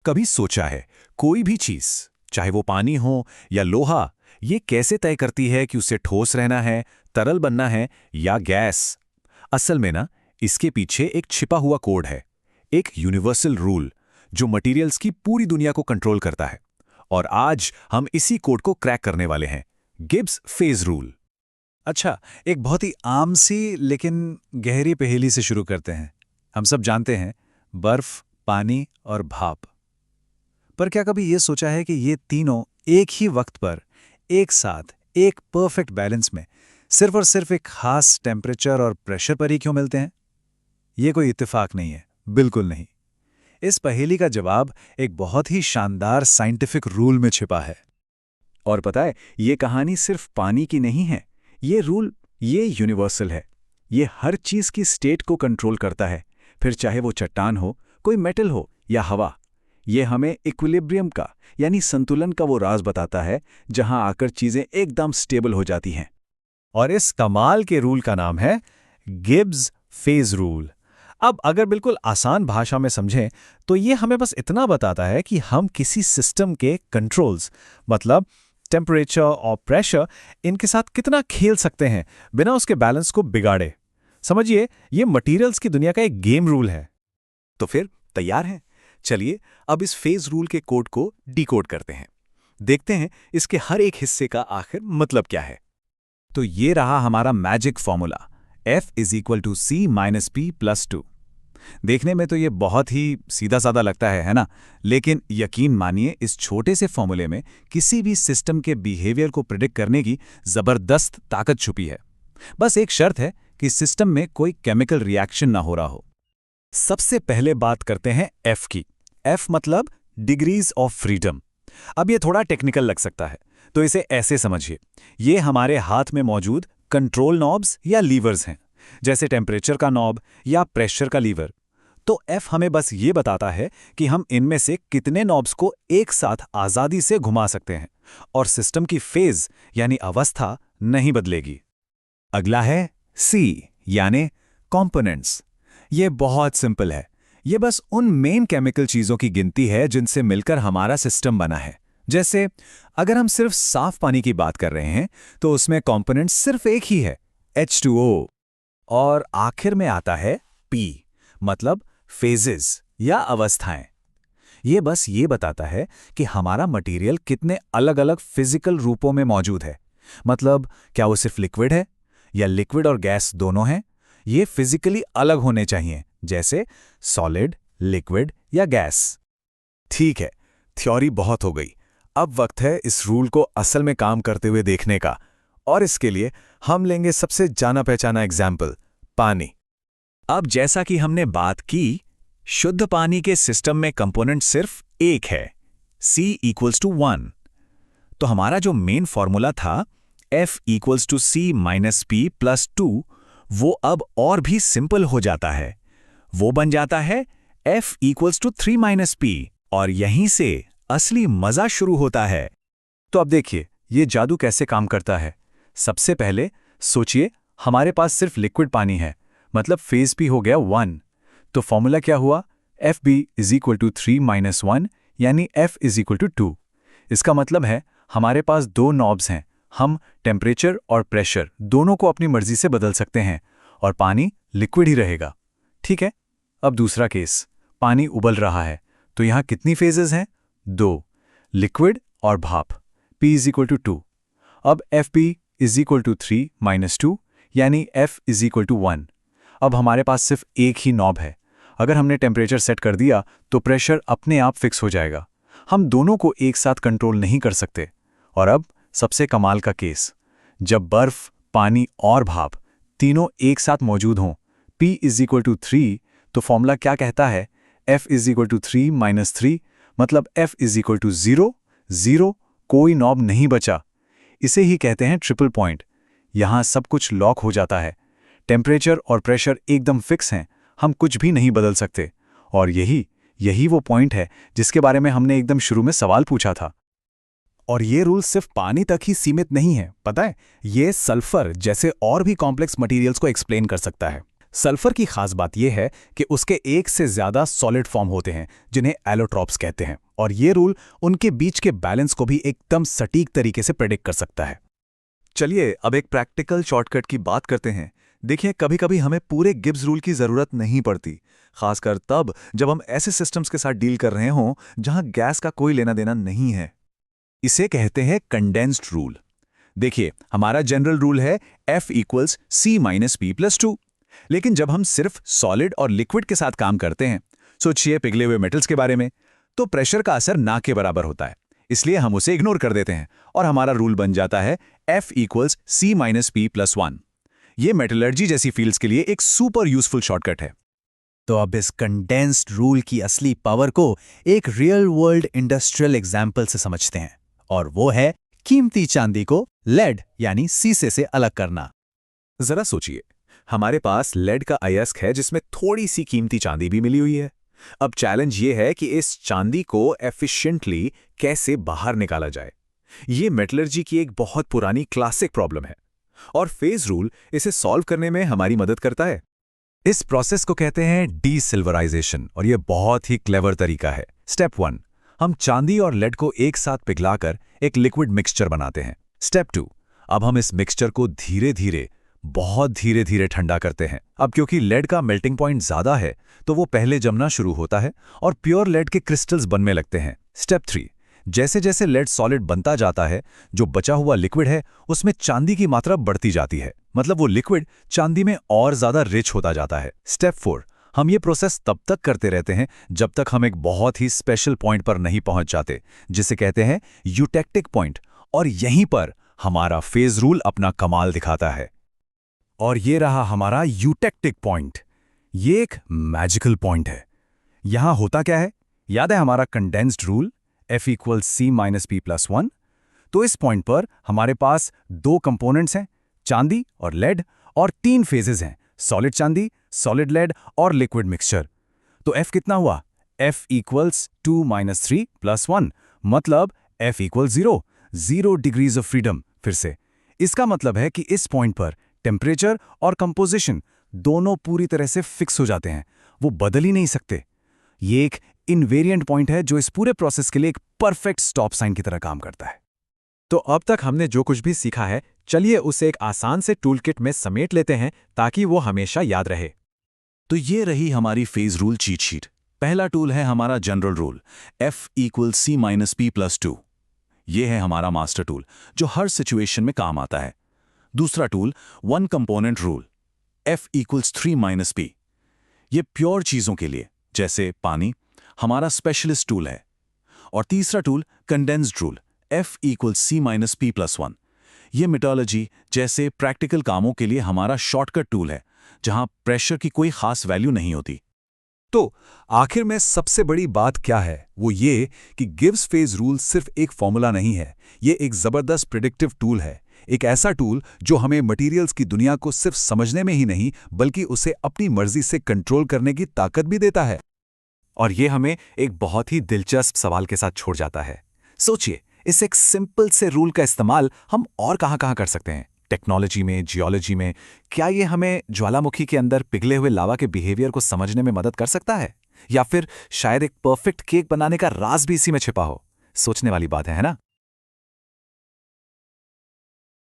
कभी सोचा है कोई भी चीज, चाहे वो पानी हो या लोहा, ये कैसे तय करती है कि उसे ठोस रहना है, तरल बनना है या गैस? असल में ना, इसके पीछे एक छिपा हुआ कोड है, एक यूनिवर्सल रूल जो मटेरियल्स की पूरी दुनिया को कंट्रोल करता है। और आज हम इसी कोड को क्रैक करने वाले हैं, गिब्स फेज रूल। अच्छा, एक बहुत ही आम सी लेकिन गहरी पहेली से शुरू करते हैं। हम सब जानते हैं, बर्फ, पानी और भाप। पर क्या कभी ये सोचा है कि ये तीनों एक ही वक्त पर, एक साथ, एक परफेक्ट बैलेंस में, सिर्फ और सिर्फ एक खास टेम्परेचर और प्रेशर पर ही क्यों मिलते हैं? ये कोई इत्तेफाक नहीं है, बिल्कुल नहीं। इस पहेली का जवाब एक बहुत ही शानदार साइंटिफिक रूल में छिपा है। और पता है, ये कहानी सिर्फ पानी की नहीं है। ये रूल, ये यूनिवर्सल है। ये हर चीज की स्टेट को कंट्रोल करता है, फिर चाहे वो चट्टान हो, कोई मेटल हो या हवा। ये हमें इक्विलिब्रियम का, यानी संतुलन का वो राज बताता है, जहां आकर चीजें एकदम स्टेबल हो जाती हैं। और इस कमाल के रूल का नाम है गिब्स फेज रूल। अब अगर बिल्कुल आसान भाषा में समझें तो ये हमें बस इतना बताता है कि हम किसी सिस्टम के कंट्रोल्स, मतलब टेम्परेचर और प्रेशर, इनके साथ कितना खेल सकते हैं बिना उसके बैलेंस को बिगाड़े। समझिए, ये मटेरियल्स की दुनिया का एक गेम रूल है। तो फिर तैयार हैं? चलिए अब इस फेज रूल के कोड को डिकोड करते हैं। देखते हैं इसके हर एक हिस्से का आखिर मतलब क्या है। तो ये रहा हमारा मैजिक फॉर्मूला, F = C-P+2। देखने में तो ये बहुत ही सीधा साधा लगता है ना? लेकिन यकीन मानिए, इस छोटे से फॉर्मूले में किसी भी सिस्टम के बिहेवियर को प्रिडिक्ट करने की जबरदस्त ताकत छुपी है। बस एक शर्त है कि सिस्टम में कोई केमिकल रिएक्शन ना हो रहा हो। सबसे पहले बात करते हैं F की। F मतलब डिग्रीज ऑफ फ्रीडम। अब ये थोड़ा टेक्निकल लग सकता है, तो इसे ऐसे समझिए। ये हमारे हाथ में मौजूद कंट्रोल नॉब्स या लीवर्स हैं, जैसे टेम्परेचर का नॉब या प्रेशर का लीवर। तो F हमें बस ये बताता है कि हम इनमें से कितने नॉब्स को एक साथ आज़ादी से घुमा सकते हैं, और सिस्टम की फेज यानी अवस्था नहीं बदलेगी। अगला है C, यानी कंपोनेंट्स। ये बहुत सिंपल है। ये बस उन मेन केमिकल चीज़ों की गिनती है जिनसे मिलकर हमारा सिस्टम बना है। जैसे अगर हम सिर्फ साफ पानी की बात कर रहे हैं तो उसमें कंपोनेंट सिर्फ एक ही है, H2O। और आखिर में आता है P, मतलब फेजेस या अवस्थाएं। ये बस ये बताता है कि हमारा मटेरियल कितने अलग अलग फिजिकल रूपों में मौजूद है। मतलब क्या वो सिर्फ लिक्विड है या लिक्विड और गैस दोनों हैं। ये फिजिकली अलग होने चाहिए, जैसे सॉलिड, लिक्विड या गैस। ठीक है, थ्योरी बहुत हो गई। अब वक्त है इस रूल को असल में काम करते हुए देखने का। और इसके लिए हम लेंगे सबसे जाना पहचाना एग्जाम्पल, पानी। अब जैसा कि हमने बात की, शुद्ध पानी के सिस्टम में कंपोनेंट सिर्फ एक है, C = 1। तो हमारा जो मेन फॉर्मूला था, F = C-P+2, वो अब और भी सिंपल हो जाता है। वो बन जाता है F = 3-P, और यहीं से असली मजा शुरू होता है। तो अब देखिए ये जादू कैसे काम करता है। सबसे पहले सोचिए, हमारे पास सिर्फ लिक्विड पानी है, मतलब फेज P हो गया 1। तो फॉर्मूला क्या हुआ? FB = 3-1, यानी F = 2। इसका मतलब है हमारे पास दो नॉब्स हैं। हम टेम्परेचर और प्रेशर दोनों को अपनी मर्जी से बदल सकते हैं, और पानी लिक्विड ही रहेगा। ठीक है, अब दूसरा केस, पानी उबल रहा है। तो यहाँ कितनी फेजेस हैं? 2, लिक्विड और भाप। P = 2। अब FB = 3-2, यानी F = 1। अब हमारे पास सिर्फ एक ही नॉब है। अगर हमने टेम्परेचर सेट कर दिया तो प्रेशर अपने आप फिक्स हो जाएगा। हम दोनों को एक साथ कंट्रोल नहीं कर सकते। और अब सबसे कमाल का केस, जब बर्फ, पानी और भाप तीनों एक साथ मौजूद हों, P = 3, तो फॉर्मूला क्या कहता है? F = 3-3, मतलब F = 0, 0, कोई नॉब नहीं बचा। इसे ही कहते हैं ट्रिपल पॉइंट। यहाँ सब कुछ लॉक हो जाता है। टेम्परेचर और प्रेशर एकदम फिक्स हैं, हम कुछ भी नहीं बदल सकते। और यही वो पॉइंट है जिसके बारे में हमने एकदम शुरू में सवाल पूछा था। और ये रूल सिर्फ पानी तक ही सीमित नहीं है, पता है? ये सल्फर जैसे और भी कॉम्प्लेक्स मटेरियल्स को एक्सप्लेन कर सकता है। सल्फर की खास बात यह है कि उसके एक से ज्यादा सॉलिड फॉर्म होते हैं जिन्हें एलोट्रॉप्स कहते हैं, और ये रूल उनके बीच के बैलेंस को भी एकदम सटीक तरीके से प्रेडिक्ट कर सकता है। चलिए अब एक प्रैक्टिकल शॉर्टकट की बात करते हैं। देखिए, कभी कभी हमें पूरे गिब्स रूल की जरूरत नहीं पड़ती, खासकर तब जब हम ऐसे सिस्टम्स के साथ डील कर रहे हों जहां गैस का कोई लेना देना नहीं है। इसे कहते हैं कंडेंस्ड रूल। देखिए, हमारा जनरल रूल है F equals C minus P plus 2। लेकिन जब हम सिर्फ सॉलिड और लिक्विड के साथ काम करते हैं, सोचिए पिघले हुए मेटल्स के बारे में, तो प्रेशर का असर ना के बराबर होता है। इसलिए हम उसे इग्नोर कर देते हैं और हमारा रूल बन जाता है F equals C minus P plus 1। ये मेटलर्जी जैसी फील्ड्स के लिए एक सुपर यूजफुल शॉर्टकट है। तो अब इस कंडेंस्ड रूल की असली पावर को एक रियल वर्ल्ड इंडस्ट्रियल एग्जाम्पल से समझते हैं, और वो है कीमती चांदी को लेड यानी सीसे से अलग करना। जरा सोचिए, हमारे पास लेड का अयस्क है जिसमें थोड़ी सी कीमती चांदी भी मिली हुई है। अब चैलेंज ये है कि इस चांदी को एफिशिएंटली कैसे बाहर निकाला जाए। ये मेटलर्जी की एक बहुत पुरानी क्लासिक प्रॉब्लम है, और फेज रूल इसे सॉल्व करने में हमारी मदद करता है। इस प्रोसेस को कहते हैं डीसिल्वराइजेशन, और यह बहुत ही क्लेवर तरीका है। स्टेप 1, हम चांदी और लेड को एक साथ पिघलाकर एक लिक्विड मिक्सचर बनाते हैं। स्टेप 2, अब हम इस मिक्सचर को धीरे धीरे, बहुत धीरे धीरे ठंडा करते हैं। अब क्योंकि लेड का मेल्टिंग पॉइंट ज्यादा है तो वो पहले जमना शुरू होता है और प्योर लेड के क्रिस्टल्स बनने लगते हैं। स्टेप 3, जैसे जैसे लेड सॉलिड बनता जाता है, जो बचा हुआ लिक्विड है उसमें चांदी की मात्रा बढ़ती जाती है, मतलब वो लिक्विड चांदी में और ज्यादा रिच होता जाता है। स्टेप 4, हम ये प्रोसेस तब तक करते रहते हैं जब तक हम एक बहुत ही स्पेशल पॉइंट पर नहीं पहुंच जाते, जिसे कहते हैं यूटेक्टिक पॉइंट, और यहीं पर हमारा फेज रूल अपना कमाल दिखाता है। और ये रहा हमारा यूटेक्टिक पॉइंट। ये एक मैजिकल पॉइंट है। यहां होता क्या है, याद है हमारा condensed rule F equal C minus P plus 1? तो इस पॉइंट पर हमारे पास दो कंपोनेंट्स हैं, चांदी और लेड, और 3 फेजेस हैं, सॉलिड चांदी, सॉलिड लेड और लिक्विड मिक्सचर। तो F कितना हुआ? F इक्वल्स 2 माइनस 3 प्लस 1, मतलब F equal 0, 0 degrees of freedom. फिर से इसका मतलब है कि इस पॉइंट पर टेम्परेचर और कंपोजिशन दोनों पूरी तरह से फिक्स हो जाते हैं, वो बदल ही नहीं सकते। ये एक इनवेरिएंट पॉइंट है जो इस पूरे प्रोसेस के लिए एक परफेक्ट स्टॉप साइन की तरह काम करता है। तो अब तक हमने जो कुछ भी सीखा है, चलिए उसे एक आसान से टूलकिट में समेट लेते हैं ताकि वो हमेशा याद रहे। तो ये रही हमारी फेज रूल चीट शीट। पहला टूल है हमारा general rule F equal C minus P plus 2। ये है हमारा मास्टर टूल जो हर सिचुएशन में काम आता है। दूसरा tool one component rule F equals 3 minus P। ये प्योर चीजों के लिए जैसे पानी हमारा स्पेशलिस्ट टूल है। और तीसरा tool condensed rule F equals C minus P plus 1। ये मेटोलॉजी जैसे प्रैक्टिकल कामों के लिए हमारा शॉर्टकट टूल है, जहां प्रेशर की कोई खास वैल्यू नहीं होती। तो आखिर में सबसे बड़ी बात क्या है, वो ये कि गिब्स फेज रूल सिर्फ एक फॉर्मूला नहीं है, ये एक जबरदस्त प्रिडिक्टिव टूल है। एक ऐसा टूल जो हमें मटेरियल्स की दुनिया को सिर्फ समझने में ही नहीं बल्कि उसे अपनी मर्जी से कंट्रोल करने की ताकत भी देता है। और ये हमें एक बहुत ही दिलचस्प सवाल के साथ छोड़ जाता है। सोचिए, इस एक सिंपल से रूल का इस्तेमाल हम और कहां कर सकते हैं? टेक्नोलॉजी में, जियोलॉजी में। क्या ये हमें ज्वालामुखी के अंदर पिघले हुए लावा के बिहेवियर को समझने में मदद कर सकता है? या फिर शायद एक परफेक्ट केक बनाने का राज भी इसी में छिपा हो? सोचने वाली बात है ना?